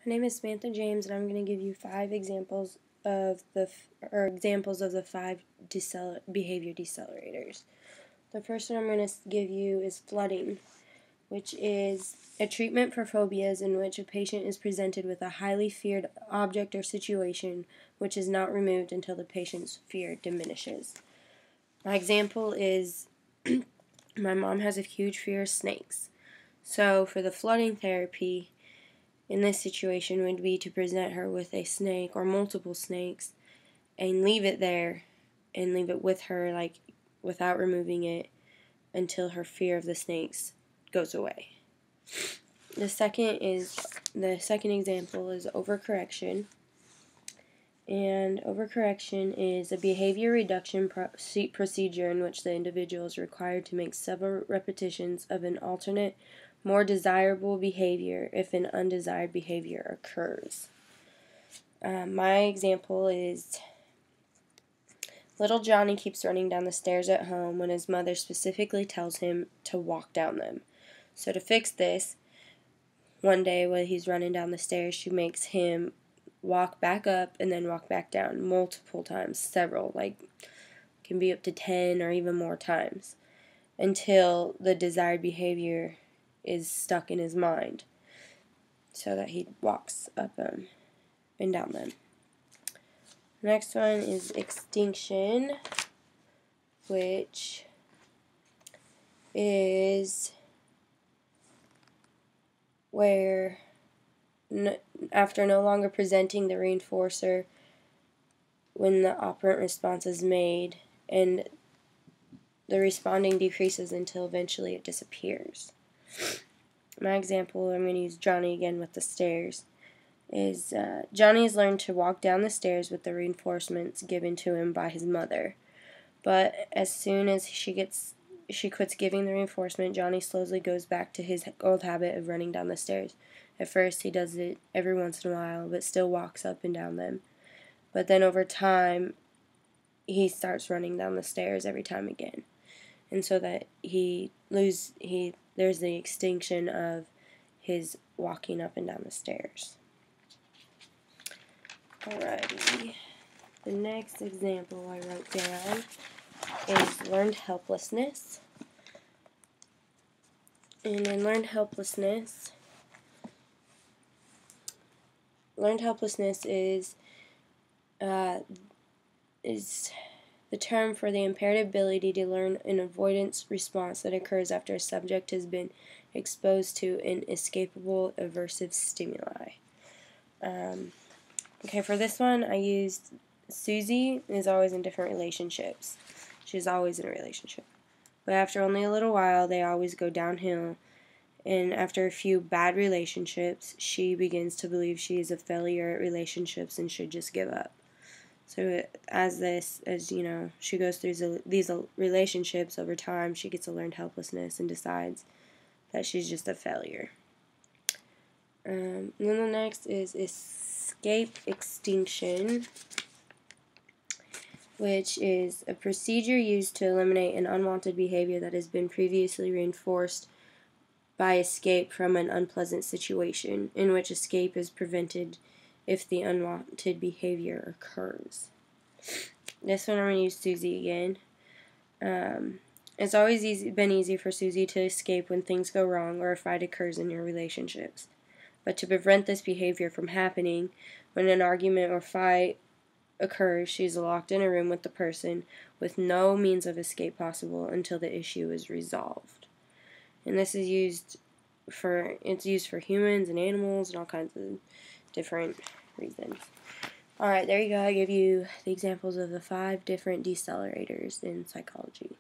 My name is Samantha James, and I'm going to give you 5 examples of the five behavior decelerators. The first one I'm going to give you is flooding, which is a treatment for phobias in which a patient is presented with a highly feared object or situation which is not removed until the patient's fear diminishes. My example is my mom has a huge fear of snakes. So for the flooding therapy, in this situation would be to present her with a snake or multiple snakes and leave it there and leave it with her, like, without removing it until her fear of the snakes goes away. The second example is overcorrection. And overcorrection is a behavior reduction procedure in which the individual is required to make several repetitions of an alternate, more desirable behavior if an undesired behavior occurs. My example is little Johnny keeps running down the stairs at home when his mother specifically tells him to walk down them. So to fix this, one day when he's running down the stairs, she makes him walk back up and then walk back down multiple times, several, like can be up to 10 or even more times, until the desired behavior is stuck in his mind so that he walks up them and down them. Next one is extinction, which is where after no longer presenting the reinforcer, when the operant response is made and the responding decreases until eventually it disappears. My example, I'm going to use Johnny again with the stairs, is Johnny has learned to walk down the stairs with the reinforcements given to him by his mother. But as soon as she quits giving the reinforcement, Johnny slowly goes back to his old habit of running down the stairs. At first, he does it every once in a while, but still walks up and down them. But then over time, he starts running down the stairs every time again. And so that there's the extinction of his walking up and down the stairs. Alrighty. The next example I wrote down is learned helplessness. And in learned helplessness is the term for the impaired ability to learn an avoidance response that occurs after a subject has been exposed to an inescapable aversive stimuli. Okay, for this one I used Susie is always in different relationships. She's always in a relationship. But after only a little while, they always go downhill. And after a few bad relationships, she begins to believe she is a failure at relationships and should just give up. So as she goes through these relationships over time, she gets a learned helplessness and decides that she's just a failure. And then the next is escape extinction, which is a procedure used to eliminate an unwanted behavior that has been previously reinforced by escape from an unpleasant situation, in which escape is prevented if the unwanted behavior occurs. This one I'm going to use Susie again. It's always been easy for Susie to escape when things go wrong or a fight occurs in your relationships. But to prevent this behavior from happening, when an argument or fight occurs, she's locked in a room with the person with no means of escape possible until the issue is resolved. And this is used for humans and animals and all kinds of different reasons. Alright, there you go. I gave you the examples of the 5 different decelerators in psychology.